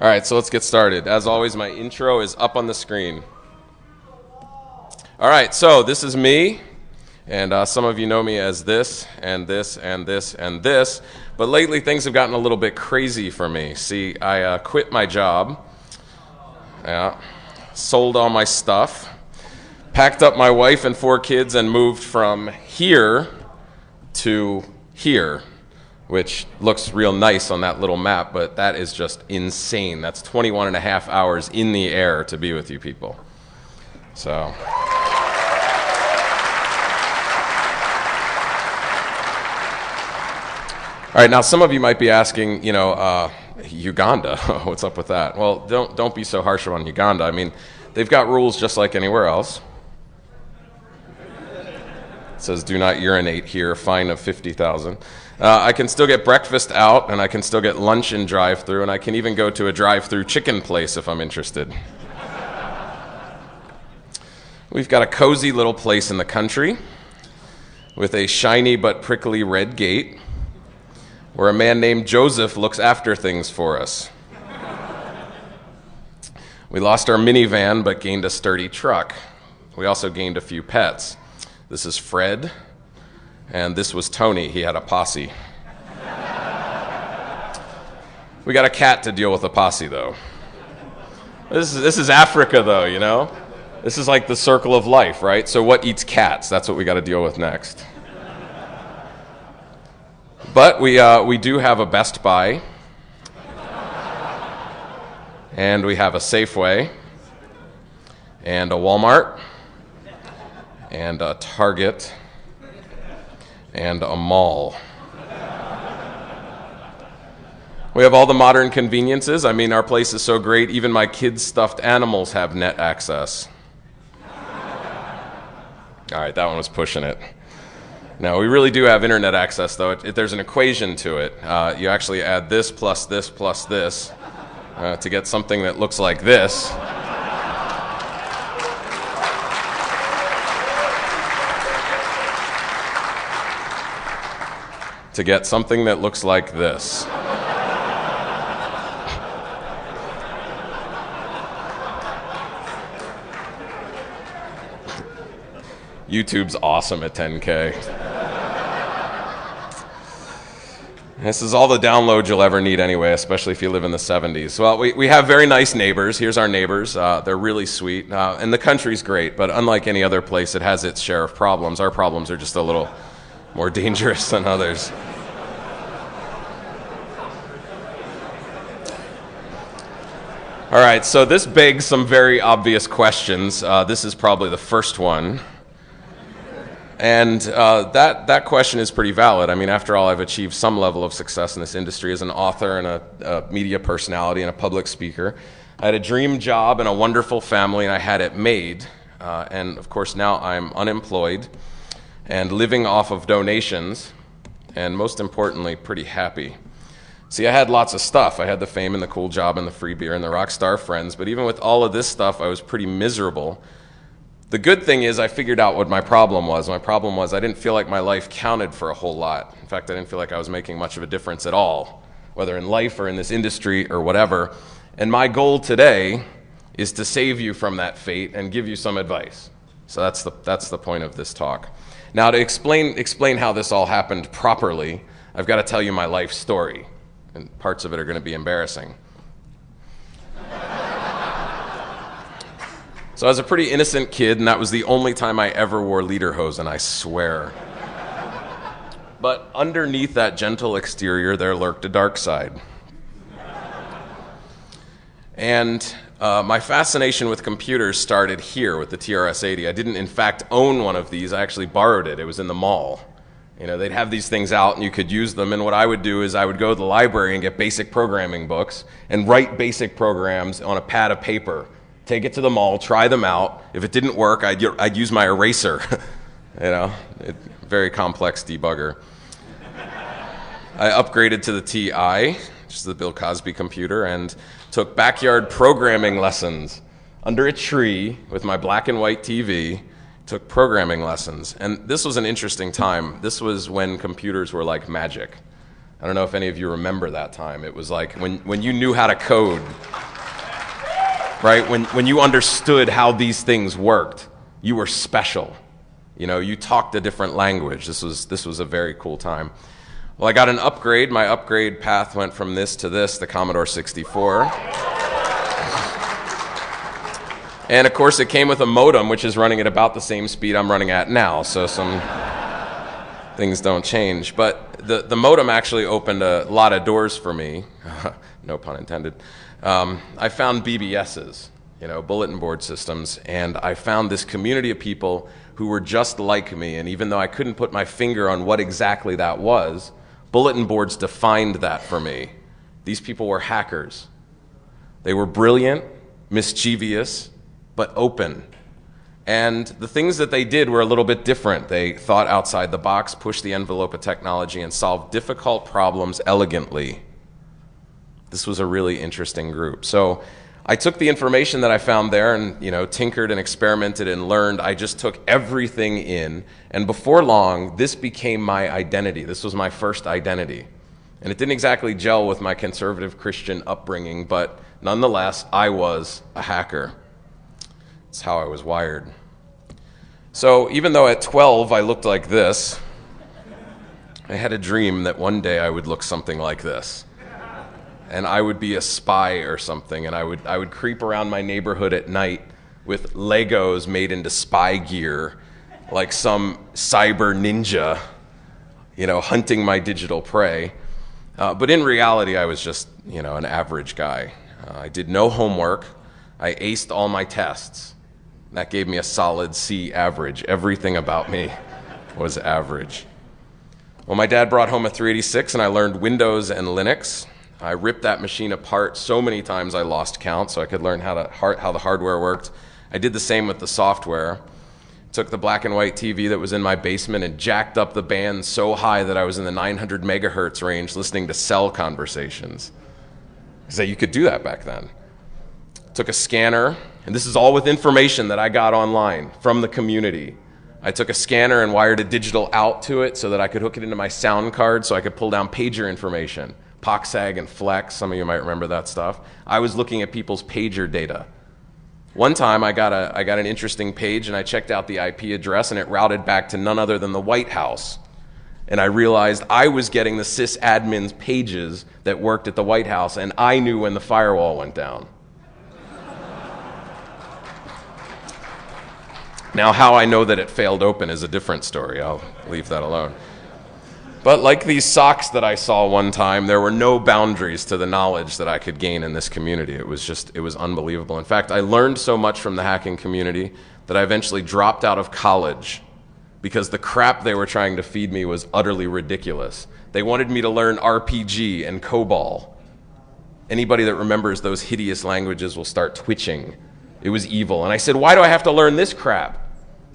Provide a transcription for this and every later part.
All right, so let's get started. As always, my intro is up on the screen. All right, so this is me, and some of you know me as this, and this, and this, and this, but lately things have gotten a little bit crazy for me. See, I quit my job, sold all my stuff, packed up my wife and 4 kids, and moved from here to here, which looks real nice on that little map, but that is just insane. That's 21 and a half hours in the air to be with you people. So, all right, now some of you might be asking, Uganda, what's up with that? Well, don't be so harsh on Uganda. I mean, they've got rules just like anywhere else. It says do not urinate here, fine of 50,000. I can still get breakfast out, and I can still get lunch in drive-thru, and I can even go to a drive-thru chicken place if I'm interested. We've got a cozy little place in the country with a shiny but prickly red gate where a man named Joseph looks after things for us. We lost our minivan but gained a sturdy truck. We also gained a few pets. This is Fred, and this was Tony. He had a posse. We got a cat to deal with a posse, though. This is Africa, though, you know? This is like the circle of life, right? So what eats cats? That's what we got to deal with next. But we do have a Best Buy, and we have a Safeway, and a Walmart, and a Target, and a mall. We have all the modern conveniences. I mean, our place is so great, even my kids' stuffed animals have net access. All right, that one was pushing it. Now, we really do have internet access, though. There's an equation to it. You actually add this plus this plus this to get something that looks like this. To get something that looks like this. YouTube's awesome at 10K. This is all the download you'll ever need anyway, especially if you live in the 70s. Well, we have very nice neighbors. Here's our neighbors. They're really sweet. And the country's great, but unlike any other place, it has its share of problems. Our problems are just a little more dangerous than others. All right, so this begs some very obvious questions. This is probably the first one. And that question is pretty valid. I mean, after all, I've achieved some level of success in this industry as an author and a media personality and a public speaker. I had a dream job and a wonderful family, and I had it made. And, of course, now I'm unemployed and living off of donations, and most importantly, pretty happy. See, I had lots of stuff. I had the fame and the cool job and the free beer and the rockstar friends, but even with all of this stuff, I was pretty miserable. The good thing is I figured out what my problem was. My problem was I didn't feel like my life counted for a whole lot. In fact, I didn't feel like I was making much of a difference at all, whether in life or in this industry or whatever. And my goal today is to save you from that fate and give you some advice. So that's the point of this talk. Now, to explain how this all happened properly, I've got to tell you my life story, and parts of it are going to be embarrassing. So I was a pretty innocent kid, and that was the only time I ever wore lederhosen, I swear. But underneath that gentle exterior, there lurked a dark side. And my fascination with computers started here with the TRS-80. I didn't, in fact, own one of these. I actually borrowed it. It was in the mall. You know, they'd have these things out, and you could use them. And what I would do is I would go to the library and get basic programming books and write basic programs on a pad of paper. Take it to the mall, try them out. If it didn't work, I'd use my eraser. Very complex debugger. I upgraded to the TI, which is the Bill Cosby computer, and took backyard programming lessons under a tree with my black and white TV. Took programming lessons. And this was an interesting time. This was when computers were like magic. I don't know if any of you remember that time. It was like when you knew how to code. right? When you understood how these things worked, you were special. You know, you talked a different language. This was a very cool time. Well, I got an upgrade. My upgrade path went from this to this, the Commodore 64. And of course, it came with a modem, which is running at about the same speed I'm running at now, so some things don't change. But the modem actually opened a lot of doors for me, no pun intended. I found BBSs, you know, bulletin board systems, and I found this community of people who were just like me, and even though I couldn't put my finger on what exactly that was, bulletin boards defined that for me. These people were hackers. They were brilliant, mischievous, but open. And the things that they did were a little bit different. They thought outside the box, pushed the envelope of technology, and solved difficult problems elegantly. This was a really interesting group. So I took the information that I found there and, you know, tinkered and experimented and learned. I just took everything in, and before long, this became my identity. This was my first identity. And it didn't exactly gel with my conservative Christian upbringing, but nonetheless, I was a hacker. That's how I was wired. So even though at 12 I looked like this, I had a dream that one day I would look something like this. And I would be a spy or something, and I would creep around my neighborhood at night with Legos made into spy gear, like some cyber ninja, you know, hunting my digital prey. But in reality, I was just, you know, an average guy. I did no homework. I aced all my tests. That gave me a solid C average. Everything about me was average. Well, my dad brought home a 386, and I learned Windows and Linux. I ripped that machine apart so many times I lost count, so I could learn how the hardware worked. I did the same with the software. Took the black and white TV that was in my basement and jacked up the band so high that I was in the 900 megahertz range listening to cell conversations. So you could do that back then. Took a scanner, and this is all with information that I got online from the community. I took a scanner and wired a digital out to it so that I could hook it into my sound card so I could pull down pager information. POCSAG and Flex, some of you might remember that stuff. I was looking at people's pager data. One time I got an interesting page and I checked out the IP address and it routed back to none other than the White House. And I realized I was getting the sysadmin's pages that worked at the White House, and I knew when the firewall went down. Now, how I know that it failed open is a different story. I'll leave that alone. But like these socks that I saw one time, there were no boundaries to the knowledge that I could gain in this community. It was unbelievable. In fact, I learned so much from the hacking community that I eventually dropped out of college because the crap they were trying to feed me was utterly ridiculous. They wanted me to learn RPG and COBOL. Anybody that remembers those hideous languages will start twitching. It was evil. And I said, why do I have to learn this crap?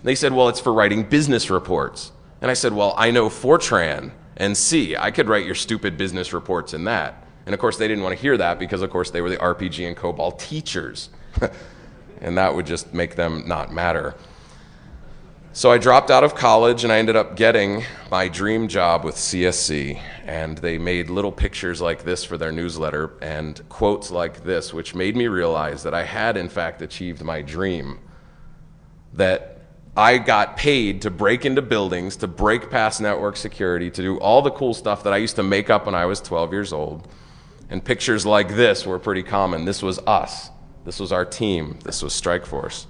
They said, well, it's for writing business reports. And I said, well, I know Fortran and C. I could write your stupid business reports in that. And of course, they didn't want to hear that because, of course, they were the RPG and COBOL teachers. And that would just make them not matter. So I dropped out of college and I ended up getting my dream job with CSC. And they made little pictures like this for their newsletter and quotes like this, which made me realize that I had, in fact, achieved my dream. That I got paid to break into buildings, to break past network security, to do all the cool stuff that I used to make up when I was 12 years old. And pictures like this were pretty common. This was us. This was our team. This was Strikeforce.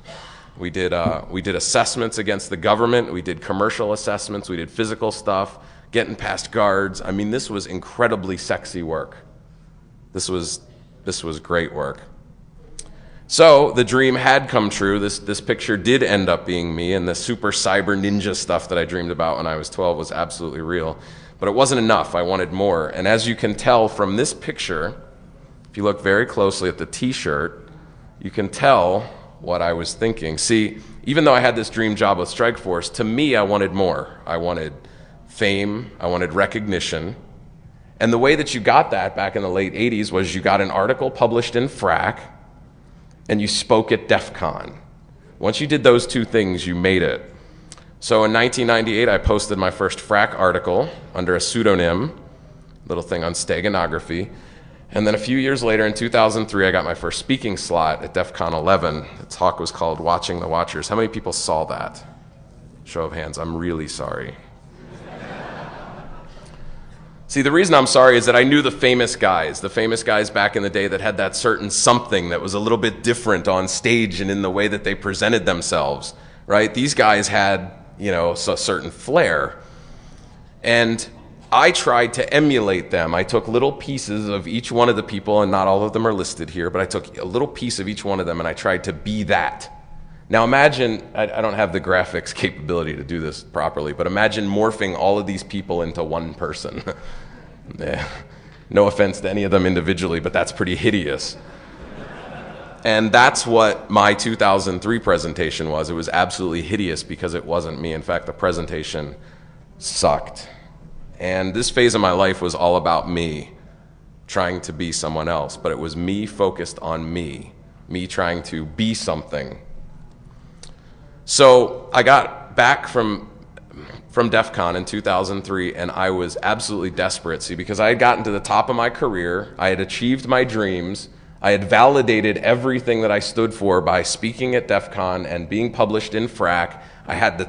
We did assessments against the government. We did commercial assessments. We did physical stuff, getting past guards. I mean, this was incredibly sexy work. This was great work. So the dream had come true. This picture did end up being me, and the super cyber ninja stuff that I dreamed about when I was 12 was absolutely real. But it wasn't enough. I wanted more. And as you can tell from this picture, if you look very closely at the t-shirt, you can tell what I was thinking. See, even though I had this dream job with Strikeforce, to me, I wanted more. I wanted fame. I wanted recognition. And the way that you got that back in the late 80s was you got an article published in Frack, and you spoke at DEFCON. Once you did those two things, you made it. So in 1998, I posted my first Frack article under a pseudonym, little thing on steganography, And then a few years later, in 2003, I got my first speaking slot at DEFCON 11. The talk was called Watching the Watchers. How many people saw that? Show of hands. I'm really sorry. See, the reason I'm sorry is that I knew the famous guys back in the day that had that certain something that was a little bit different on stage and in the way that they presented themselves, right? These guys had, a certain flair. And I tried to emulate them. I took little pieces of each one of the people, and not all of them are listed here, but I took a little piece of each one of them and I tried to be that. Now imagine, I don't have the graphics capability to do this properly, but imagine morphing all of these people into one person. Yeah. No offense to any of them individually, but that's pretty hideous. And that's what my 2003 presentation was. It was absolutely hideous because it wasn't me. In fact, the presentation sucked. And this phase of my life was all about me, trying to be someone else, but it was me focused on me trying to be something. So I got back from DEFCON in 2003, and I was absolutely desperate, because I had gotten to the top of my career, I had achieved my dreams, I had validated everything that I stood for by speaking at DEFCON and being published in FRAC. I got to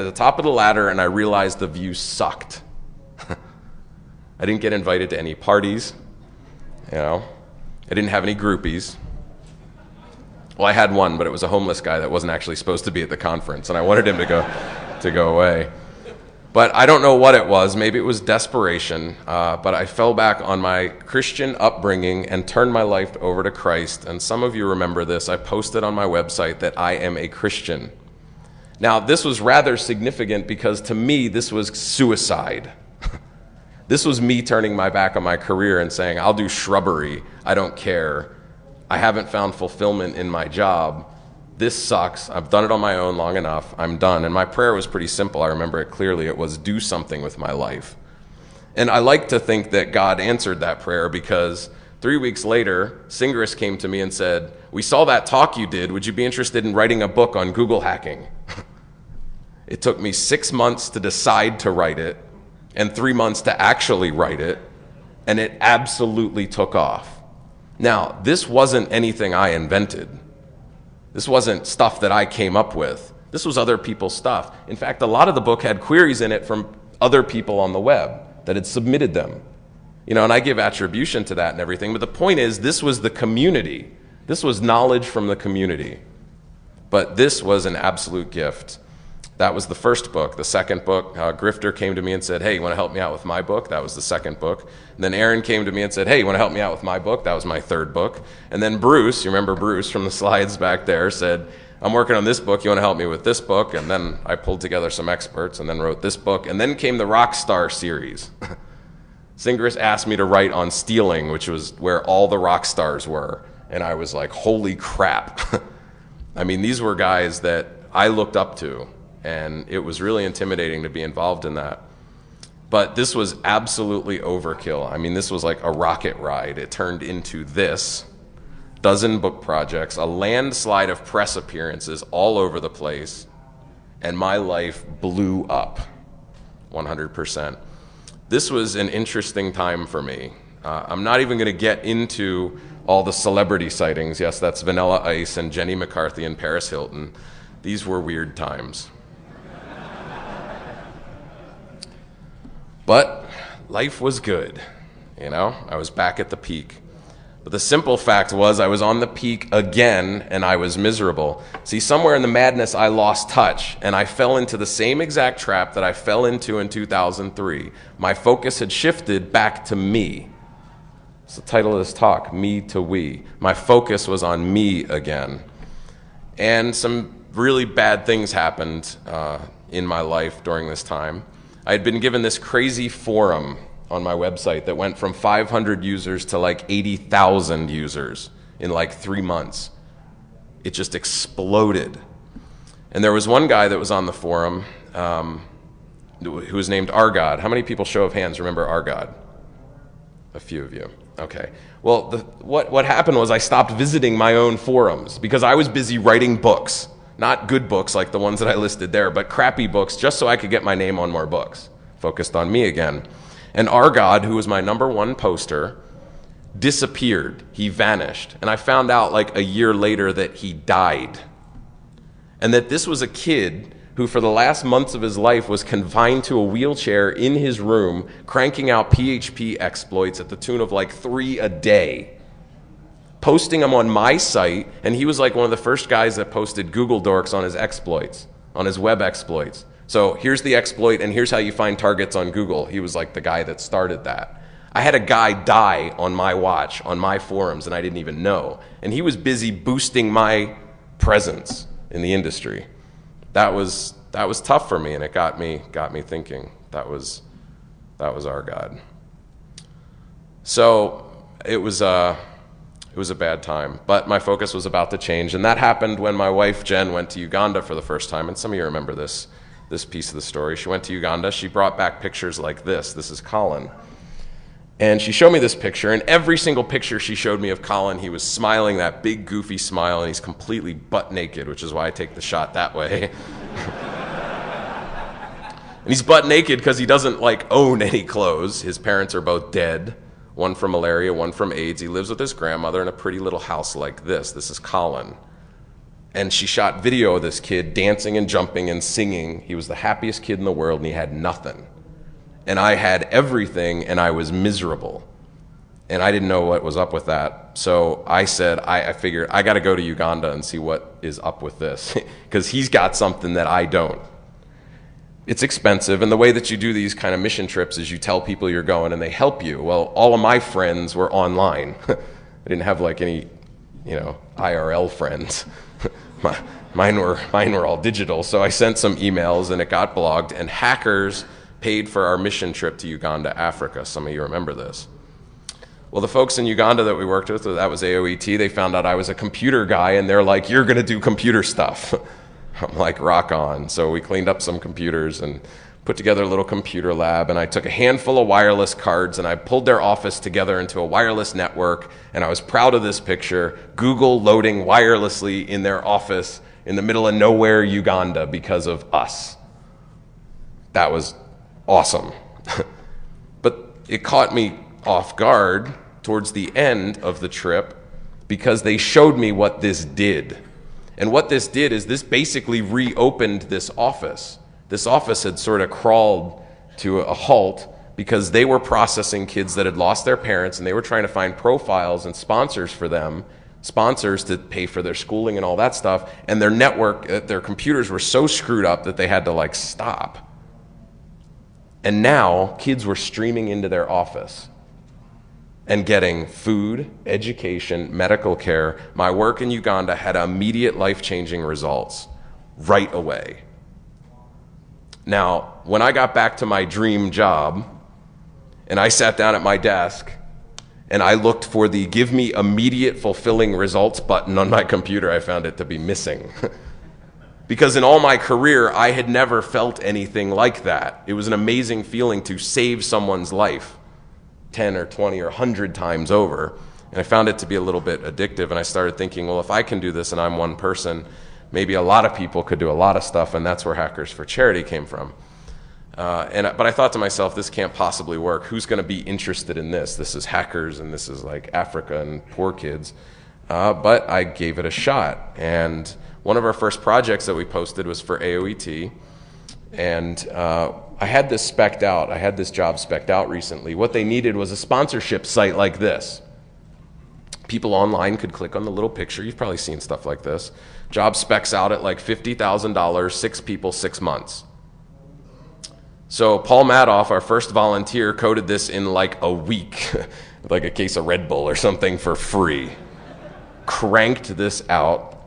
the top of the ladder, and I realized the view sucked. I didn't get invited to any parties, I didn't have any groupies. Well, I had one, but it was a homeless guy that wasn't actually supposed to be at the conference, and I wanted him to go away. But I don't know what it was. Maybe it was desperation, but I fell back on my Christian upbringing and turned my life over to Christ. And some of you remember this. I posted on my website that I am a Christian. Now, this was rather significant because to me, this was suicide. This was me turning my back on my career and saying, I'll do shrubbery. I don't care. I haven't found fulfillment in my job. This sucks. I've done it on my own long enough. I'm done. And my prayer was pretty simple. I remember it clearly. It was do something with my life. And I like to think that God answered that prayer because 3 weeks later, Singris came to me and said, we saw that talk you did. Would you be interested in writing a book on Google hacking? It took me 6 months to decide to write it and 3 months to actually write it. And it absolutely took off. Now, this wasn't anything I invented. This wasn't stuff that I came up with. This was other people's stuff. In fact, a lot of the book had queries in it from other people on the web that had submitted them. And I give attribution to that and everything, but the point is, this was the community. This was knowledge from the community. But this was an absolute gift. That was the first book. The second book, Grifter came to me and said, hey, you want to help me out with my book? That was the second book. And then Aaron came to me and said, hey, you want to help me out with my book? That was my third book. And then Bruce, you remember Bruce from the slides back there, said, I'm working on this book. You want to help me with this book? And then I pulled together some experts and then wrote this book. And then came the Rockstar series. Singris asked me to write on stealing, which was where all the rock stars were. And I was like, holy crap. I mean, these were guys that I looked up to. And it was really intimidating to be involved in that. But this was absolutely overkill. I mean, this was like a rocket ride. It turned into this, dozen book projects, a landslide of press appearances all over the place, and my life blew up 100%. This was an interesting time for me. I'm not even going to get into all the celebrity sightings. Yes, that's Vanilla Ice and Jenny McCarthy and Paris Hilton. These were weird times. But life was good, I was back at the peak. But the simple fact was I was on the peak again and I was miserable. See, somewhere in the madness I lost touch and I fell into the same exact trap that I fell into in 2003. My focus had shifted back to me. It's the title of this talk, Me to We. My focus was on me again. And some really bad things happened in my life during this time. I had been given this crazy forum on my website that went from 500 users to like 80,000 users in like 3 months. It just exploded. And there was one guy that was on the forum who was named Argod. How many people, show of hands, remember Argod? A few of you. Okay. Well, what happened was I stopped visiting my own forums because I was busy writing books. Not good books like the ones that I listed there, but crappy books just so I could get my name on more books. Focused on me again. And Argod, who was my #1 poster, disappeared. He vanished. And I found out like a year later that he died. And that this was a kid who for the last months of his life was confined to a wheelchair in his room, cranking out PHP exploits at the tune of like 3 a day, posting them on my site. And he was like one of the first guys that posted Google Dorks on his exploits, on his web exploits. So here's the exploit and here's how you find targets on Google. He was like the guy that started that. I had a guy die on my watch, on my forums, and I didn't even know. And he was busy boosting my presence in the industry. That was tough for me, and it got me thinking. That was our God. So it was a bad time, but my focus was about to change, and that happened when my wife Jen went to Uganda for the first time. And some of you remember this piece of the story. She went to Uganda. She brought back pictures like this. This is Colin. And she showed me this picture, and every single picture she showed me of Colin, he was smiling that big goofy smile, and he's completely butt naked, which is why I take the shot that way. And he's butt naked because he doesn't like own any clothes. His parents are both dead, one from malaria, one from AIDS. He lives with his grandmother in a pretty little house like this. This is Colin. And she shot video of this kid dancing and jumping and singing. He was the happiest kid in the world, and he had nothing. And I had everything, and I was miserable. And I didn't know what was up with that. So I said, I figured I got to go to Uganda and see what is up with this, because he's got something that I don't. It's expensive, and the way that you do these kind of mission trips is you tell people you're going, and they help you. Well, all of my friends were online. I didn't have like any, IRL friends. Mine were all digital. So I sent some emails, and it got blocked, and hackers paid for our mission trip to Uganda, Africa. Some of you remember this. Well, the folks in Uganda that we worked with, that was AOET, they found out I was a computer guy, and they're like, you're going to do computer stuff. I'm like, rock on. So we cleaned up some computers and put together a little computer lab, and I took a handful of wireless cards, and I pulled their office together into a wireless network, and I was proud of this picture, Google loading wirelessly in their office in the middle of nowhere, Uganda, because of us. That was awesome. But it caught me off guard towards the end of the trip because they showed me what this did. And what this did is this basically reopened this office. This office had sort of crawled to a halt because they were processing kids that had lost their parents, and they were trying to find profiles and sponsors for them, sponsors to pay for their schooling and all that stuff. And their network, their computers were so screwed up that they had to like stop. And now kids were streaming into their office and getting food, education, medical care. My work in Uganda had immediate life-changing results right away. Now, when I got back to my dream job and I sat down at my desk and I looked for the give me immediate fulfilling results button on my computer, I found it to be missing. Because in all my career, I had never felt anything like that. It was an amazing feeling to save someone's life 10 or 20 or 100 times over. And I found it to be a little bit addictive. And I started thinking, well, if I can do this and I'm one person, maybe a lot of people could do a lot of stuff. And that's where Hackers for Charity came from. But I thought to myself, this can't possibly work. Who's going to be interested in this? This is hackers, and this is like Africa and poor kids. But I gave it a shot. And one of our first projects that we posted was for AOET, and I had this spec'd out. I had this job spec'd out recently. What they needed was a sponsorship site like this. People online could click on the little picture. You've probably seen stuff like this. Job specs out at like $50,000, 6 people, 6 months. So Paul Madoff, our first volunteer, coded this in like a week, like a case of Red Bull or something for free. Cranked this out.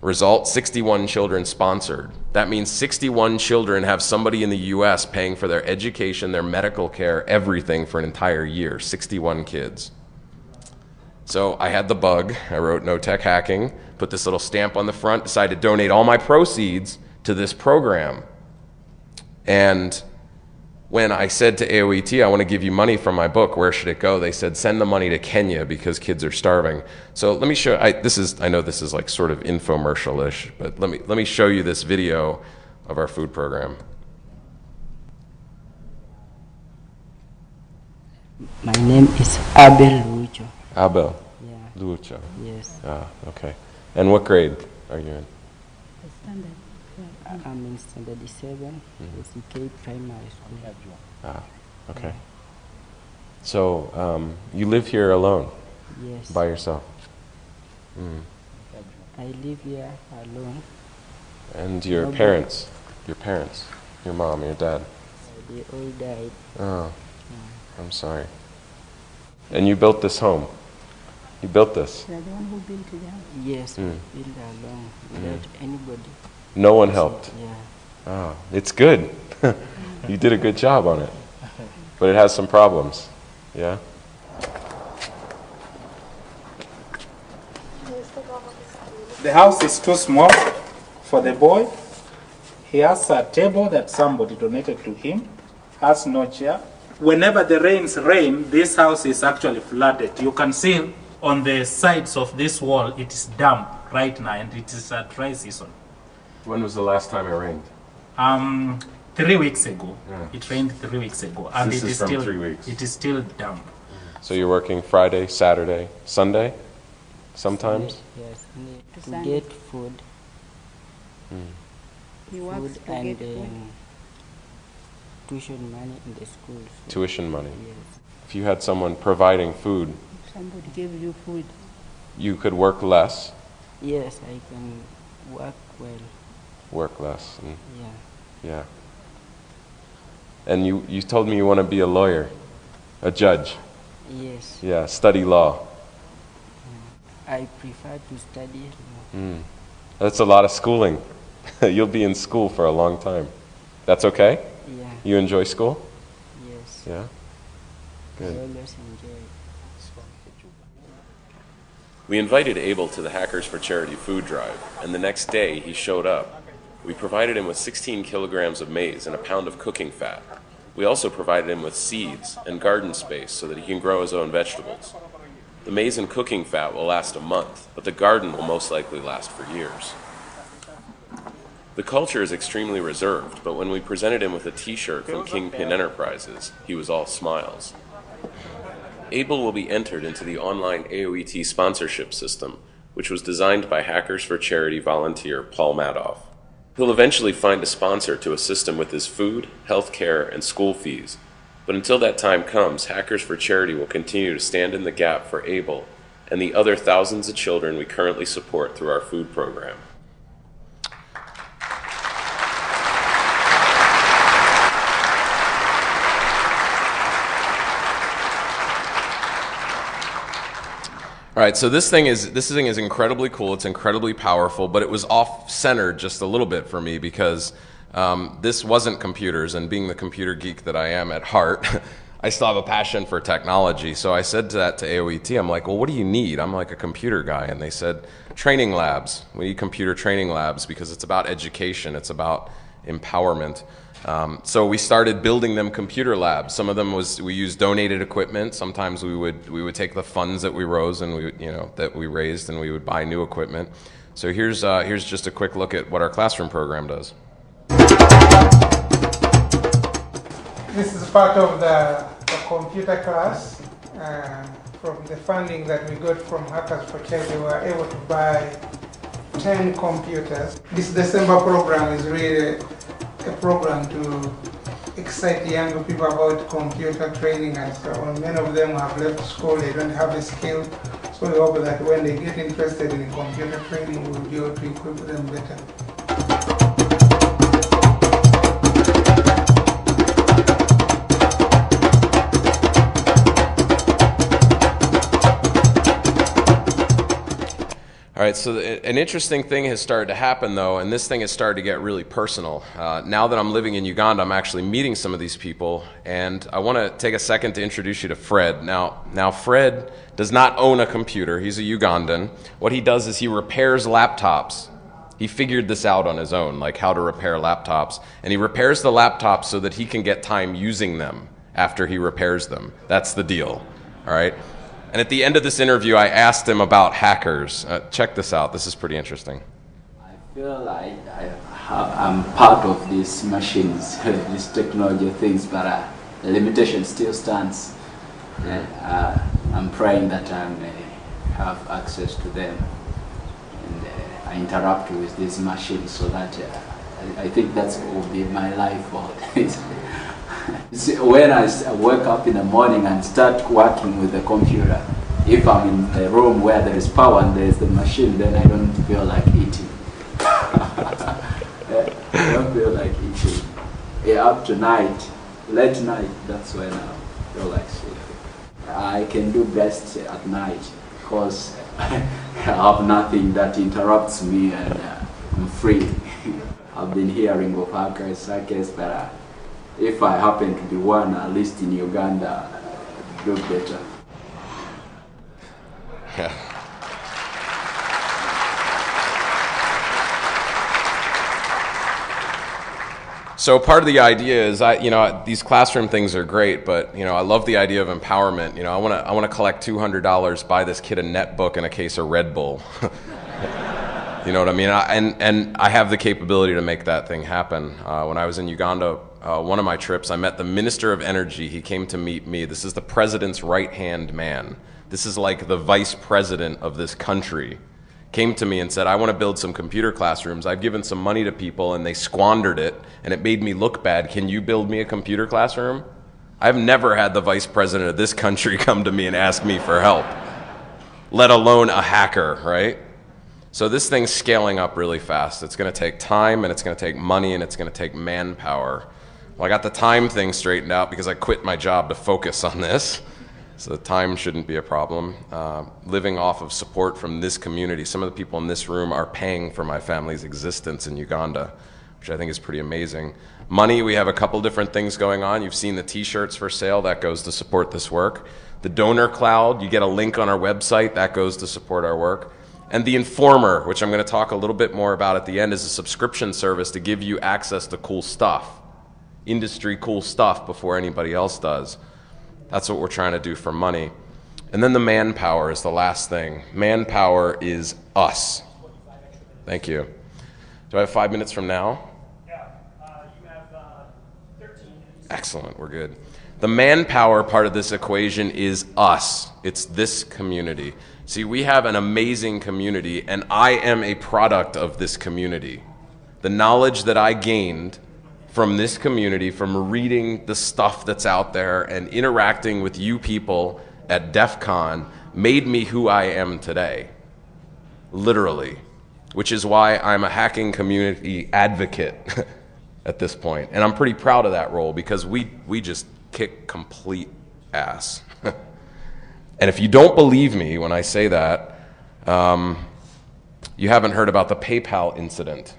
Result, 61 children sponsored. That means 61 children have somebody in the US paying for their education, their medical care, everything for an entire year. 61 kids. So I had the bug. I wrote no tech hacking, put this little stamp on the front, decided to donate all my proceeds to this program. And when I said to AOET, I want to give you money from my book, where should it go? They said, send the money to Kenya because kids are starving. So let me show, I know this is like sort of infomercial-ish, but let me show you this video of our food program. My name is Abel Rujo. Abel. Yeah. Lucha. Yes. Ah, okay. And what grade are you in? Standard. I'm in standard 7, SEK primary school. Ah, okay. So you live here alone, Yes. by yourself? I live here alone. And your Nobody. parents, your mom, your dad? They all died. Oh, I'm sorry. And you built this home? You built this? You are the one who built the house. Yes, I built alone without anybody. No one helped? Yeah. Oh, it's good. You did a good job on it. But it has some problems. Yeah? The house is too small for the boy. He has a table that somebody donated to him, has no chair. Whenever the rains rain, this house is actually flooded. You can see on the sides of this wall, it is damp right now, and it is a dry season. When was the last time it rained? 3 weeks ago. Yeah. It rained 3 weeks ago, and This it is is from still 3 weeks. It is still damp. So you're working Friday, Saturday, Sunday? Sometimes? Yes. To To Sunday. get food. He works Food to and get food. tuition money in the school. So Tuition money. yes. If you had someone providing food, Somebody gave you food. you could work less, Yes, I can work well. work less. And, Yeah. yeah. And you told me you want to be a lawyer, a judge. Yes. Yeah, study law. I prefer to study law. That's a lot of schooling. You'll be in school for a long time. That's okay? Yeah. You enjoy school? Yes. Yeah? I Good. always enjoy it. We invited Abel to the Hackers for Charity food drive, and the next day he showed up. We provided him with 16 kilograms of maize and a pound of cooking fat. We also provided him with seeds and garden space so that he can grow his own vegetables. The maize and cooking fat will last a month, but the garden will most likely last for years. The culture is extremely reserved, but when we presented him with a t-shirt from Kingpin Enterprises, he was all smiles. Abel will be entered into the online AOET sponsorship system, which was designed by Hackers for Charity volunteer Paul Madoff. He'll eventually find a sponsor to assist him with his food, health care, and school fees. But until that time comes, Hackers for Charity will continue to stand in the gap for Abel and the other thousands of children we currently support through our food program. All right, so this thing is incredibly cool. It's incredibly powerful, but it was off-centered just a little bit for me because this wasn't computers, and being the computer geek that I am at heart, I still have a passion for technology. So I said that to AOET. I'm like, well, what do you need? I'm like a computer guy, and they said training labs. We need computer training labs because it's about education. It's about empowerment. So we started building them computer labs. Some of them we used donated equipment. Sometimes we would take the funds that we raised and we would buy new equipment. So here's just a quick look at what our classroom program does. This is part of the computer class. From the funding that we got from Hackers for Charity, we were able to buy 10 computers. This December program is really a program to excite young people about computer training and so on. Many of them have left school, they don't have the skill. So we hope that when they get interested in computer training, we'll be able to equip them better. All right, so an interesting thing has started to happen, though, and this thing has started to get really personal. Now that I'm living in Uganda, I'm actually meeting some of these people, and I want to take a second to introduce you to Fred. Now, Fred does not own a computer. He's a Ugandan. What he does is he repairs laptops. He figured this out on his own, like how to repair laptops, and he repairs the laptops so that he can get time using them after he repairs them. That's the deal, all right? And at the end of this interview, I asked him about hackers. Check this out. This is pretty interesting. I feel like I'm part of these machines, these technology things, but the limitation still stands. I'm praying that I may have access to them. And I interact with these machines so that I think that will be my life for this. When I wake up in the morning and start working with the computer, if I'm in a room where there is power and there is the machine, then I don't feel like eating. I don't feel like eating. Yeah, up to night, late night, that's when I feel like sleeping. I can do best at night because I have nothing that interrupts me and I'm free. I've been hearing of hackers, but if I happen to be one, at least in Uganda, I'd do better. Yeah. So part of the idea is, these classroom things are great, but I love the idea of empowerment. I want to collect $200, buy this kid a netbook and a case of Red Bull. You know what I mean? And I have the capability to make that thing happen. When I was in Uganda, one of my trips, I met the Minister of Energy. He came to meet me. This is the president's right-hand man. This is like the vice president of this country. Came to me and said, I want to build some computer classrooms. I've given some money to people and they squandered it and it made me look bad. Can you build me a computer classroom? I've never had the vice president of this country come to me and ask me for help, let alone a hacker, right? So this thing's scaling up really fast. It's going to take time and it's going to take money and it's going to take manpower. Well, I got the time thing straightened out because I quit my job to focus on this. So time shouldn't be a problem. Living off of support from this community. Some of the people in this room are paying for my family's existence in Uganda, which I think is pretty amazing. Money, we have a couple different things going on. You've seen the t-shirts for sale. That goes to support this work. The donor cloud, you get a link on our website. That goes to support our work. And the Informer, which I'm going to talk a little bit more about at the end, is a subscription service to give you access to cool stuff. Industry cool stuff before anybody else does. That's what we're trying to do for money. And then the manpower is the last thing. Manpower is us. Thank you. Do I have 5 minutes from now? Yeah, you have 13 minutes. Excellent, we're good. The manpower part of this equation is us. It's this community. See, we have an amazing community, and I am a product of this community. The knowledge that I gained from this community, from reading the stuff that's out there and interacting with you people at DEFCON, made me who I am today, literally, which is why I'm a hacking community advocate at this point. And I'm pretty proud of that role because we just kick complete ass. And if you don't believe me when I say that, you haven't heard about the PayPal incident.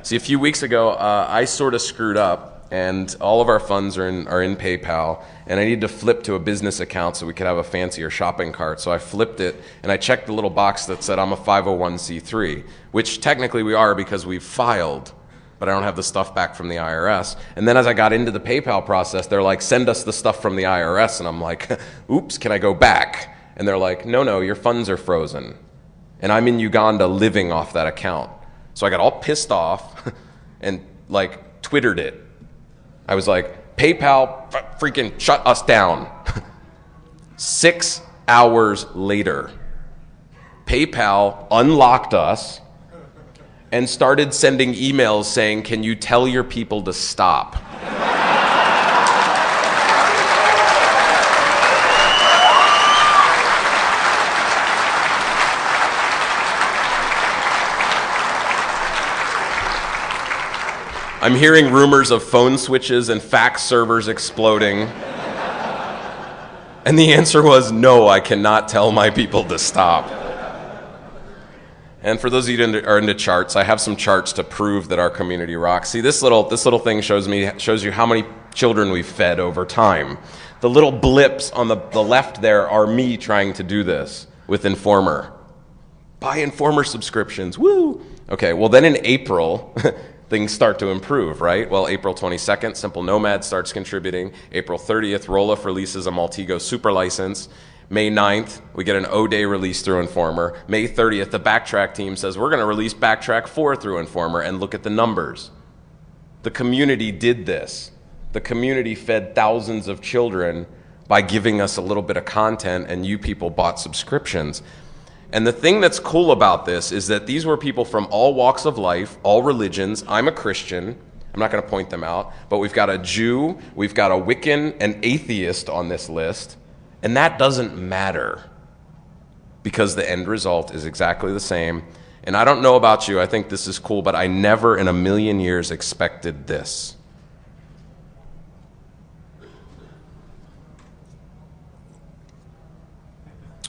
See, a few weeks ago, I sort of screwed up, and all of our funds are in PayPal, and I needed to flip to a business account so we could have a fancier shopping cart. So I flipped it, and I checked the little box that said I'm a 501c3, which technically we are because we've filed, but I don't have the stuff back from the IRS. And then as I got into the PayPal process, they're like, send us the stuff from the IRS, and I'm like, oops, can I go back? And they're like, no, your funds are frozen. And I'm in Uganda living off that account. So I got all pissed off and like Twittered it. I was like, PayPal freaking shut us down. 6 hours later, PayPal unlocked us and started sending emails saying, can you tell your people to stop? I'm hearing rumors of phone switches and fax servers exploding. And the answer was, no, I cannot tell my people to stop. And for those of you who are into charts, I have some charts to prove that our community rocks. See, this little thing shows you how many children we've fed over time. The little blips on the left there are me trying to do this with Informer. Buy Informer subscriptions, woo! Okay, well then in April, things start to improve, right? Well, April 22nd, Simple Nomad starts contributing. April 30th, Roloff releases a Maltego super license. May 9th, we get an O-Day release through Informer. May 30th, the Backtrack team says, we're going to release Backtrack 4 through Informer, and look at the numbers. The community did this. The community fed thousands of children by giving us a little bit of content, and you people bought subscriptions. And the thing that's cool about this is that these were people from all walks of life, all religions. I'm a Christian. I'm not going to point them out, but we've got a Jew, we've got a Wiccan, an atheist on this list, and that doesn't matter because the end result is exactly the same. And I don't know about you, I think this is cool, but I never in a million years expected this.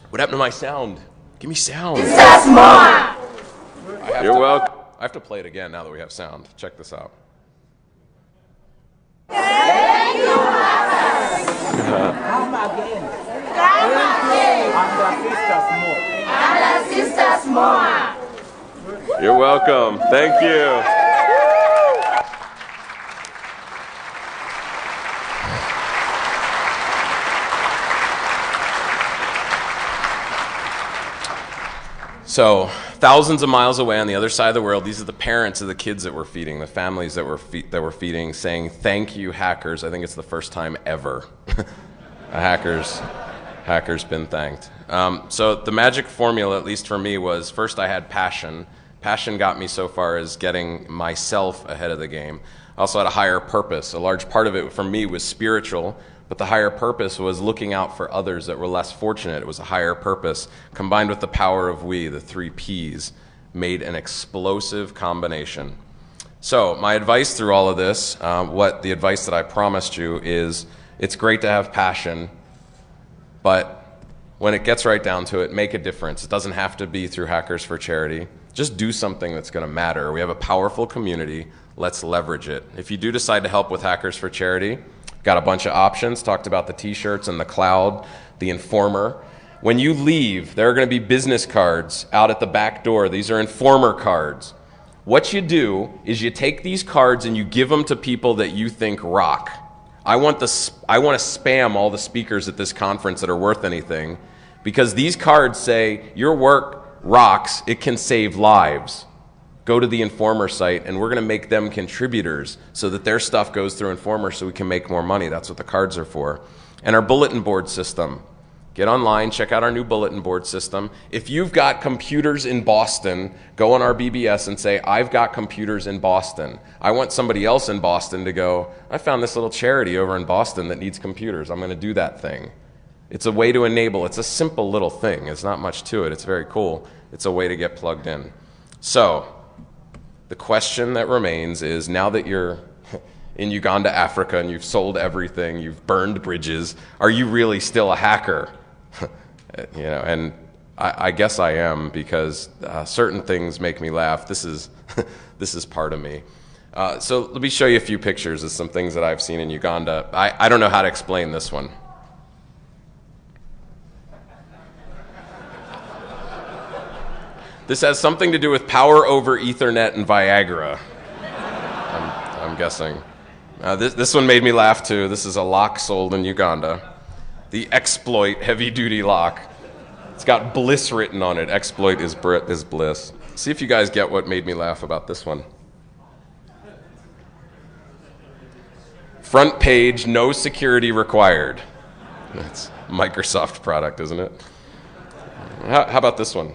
What happened to my sound? Give me sound. Jesus more! You're welcome. I have to play it again now that we have sound. Check this out. Thank you, Hackers! Come again. Come again! And assist us more. And assist us more! You're welcome. Thank you. So, thousands of miles away on the other side of the world, these are the parents of the kids that we're feeding, the families that we're feeding, saying, thank you, hackers. I think it's the first time ever a hacker's been thanked. So the magic formula, at least for me, was first I had passion. Passion got me so far as getting myself ahead of the game. I also had a higher purpose. A large part of it for me was spiritual, but the higher purpose was looking out for others that were less fortunate. It was a higher purpose combined with the power of we, the 3 Ps, made an explosive combination. So my advice through all of this, the advice that I promised you is, it's great to have passion, but when it gets right down to it, make a difference. It doesn't have to be through Hackers for Charity. Just do something that's going to matter. We have a powerful community. Let's leverage it. If you do decide to help with Hackers for Charity, got a bunch of options. Talked about the t-shirts and the cloud, the informer. When you leave, there are going to be business cards out at the back door. These are informer cards. What you do is you take these cards and you give them to people that you think rock. I want to spam all the speakers at this conference that are worth anything, because these cards say, your work rocks, it can save lives. Go to the Informer site, and we're going to make them contributors so that their stuff goes through Informer so we can make more money. That's what the cards are for. And our bulletin board system. Get online, check out our new bulletin board system. If you've got computers in Boston, go on our BBS and say, I've got computers in Boston. I want somebody else in Boston to go, I found this little charity over in Boston that needs computers. I'm going to do that thing. It's a way to enable. It's a simple little thing. It's not much to it. It's very cool. It's a way to get plugged in. So, the question that remains is, now that you're in Uganda, Africa, and you've sold everything, you've burned bridges, are you really still a hacker? And I guess I am, because certain things make me laugh. This is part of me. So let me show you a few pictures of some things that I've seen in Uganda. I don't know how to explain this one. This has something to do with power over Ethernet and Viagra, I'm guessing. This one made me laugh too. This is a lock sold in Uganda. The Exploit heavy-duty lock. It's got bliss written on it. Exploit is bliss. See if you guys get what made me laugh about this one. Front page, no security required. That's a Microsoft product, isn't it? How about this one?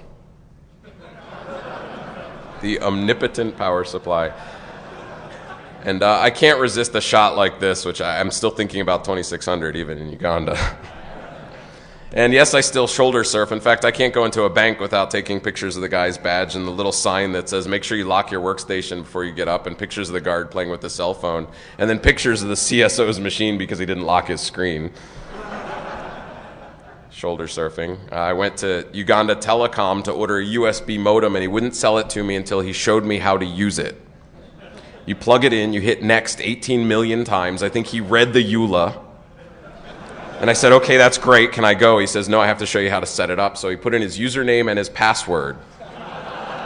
The omnipotent power supply. And I can't resist a shot like this, which I'm still thinking about 2600 even in Uganda. And yes, I still shoulder surf. In fact, I can't go into a bank without taking pictures of the guy's badge and the little sign that says, make sure you lock your workstation before you get up, and pictures of the guard playing with the cell phone, and then pictures of the CSO's machine because he didn't lock his screen. Shoulder surfing. I went to Uganda Telecom to order a USB modem, and he wouldn't sell it to me until he showed me how to use it. You plug it in, you hit next 18 million times. I think he read the EULA. And I said, okay, that's great. Can I go? He says, no, I have to show you how to set it up. So he put in his username and his password.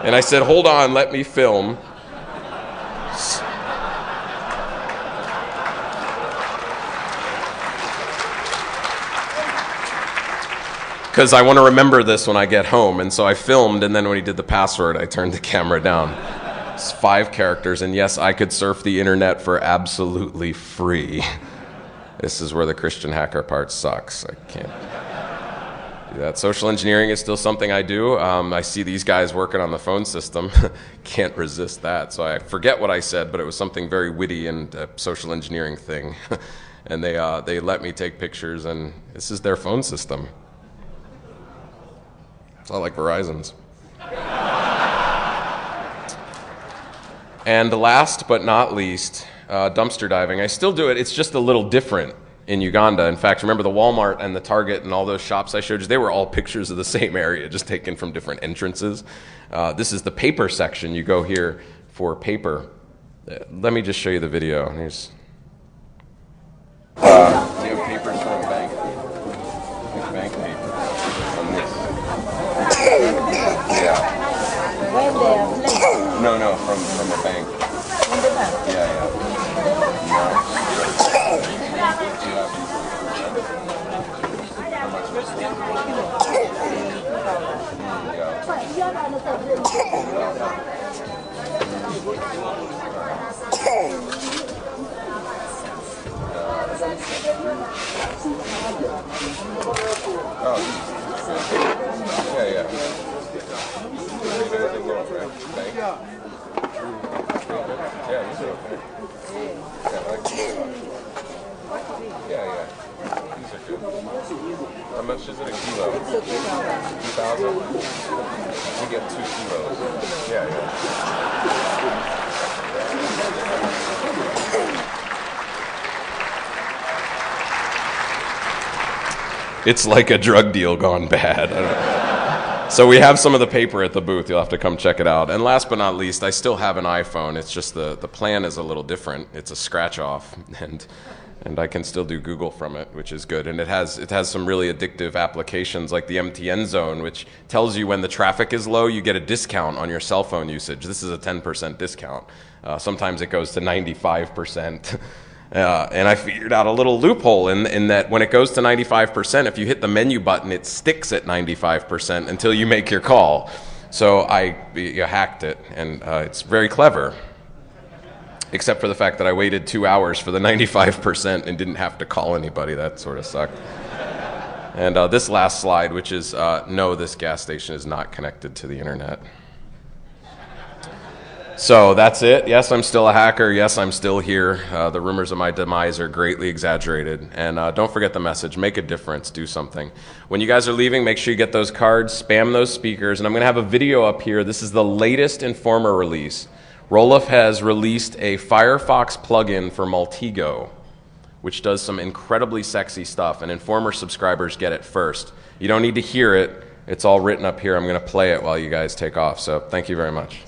And I said, hold on, let me film. Because I want to remember this when I get home. And so I filmed, and then when he did the password, I turned the camera down. It's 5 characters, and yes, I could surf the internet for absolutely free. This is where the Christian hacker part sucks. I can't do that. Social engineering is still something I do. I see these guys working on the phone system. Can't resist that. So I forget what I said, but it was something very witty and a social engineering thing. And they let me take pictures, and this is their phone system. It's not like Verizon's. And last but not least, dumpster diving. I still do it. It's just a little different in Uganda. In fact, remember the Walmart and the Target and all those shops I showed you? They were all pictures of the same area, just taken from different entrances. This is the paper section. You go here for paper. Let me just show you the video. Here's, you have papers from a bank. Here's bank paper from this. Yeah. No, from a bank. Yeah. How much is it a kilo? 2,000? We get 2 kilos. Yeah. It's like a drug deal gone bad. I don't know. So we have some of the paper at the booth. You'll have to come check it out. And last but not least, I still have an iPhone. It's just the plan is a little different. It's a scratch off, and I can still do Google from it, which is good. And it has some really addictive applications like the MTN zone, which tells you when the traffic is low, you get a discount on your cell phone usage. This is a 10% discount. Sometimes it goes to 95%. And I figured out a little loophole in that when it goes to 95%, if you hit the menu button, it sticks at 95% until you make your call. So I hacked it, and it's very clever. Except for the fact that I waited 2 hours for the 95% and didn't have to call anybody. That sort of sucked. And this last slide, which is, no, this gas station is not connected to the internet. So that's it. Yes, I'm still a hacker. Yes, I'm still here. The rumors of my demise are greatly exaggerated. And don't forget the message. Make a difference. Do something. When you guys are leaving, make sure you get those cards, spam those speakers. And I'm going to have a video up here. This is the latest Informer release. Roloff has released a Firefox plugin for Maltego, which does some incredibly sexy stuff, and Informer subscribers get it first. You don't need to hear it. It's all written up here. I'm going to play it while you guys take off, so thank you very much.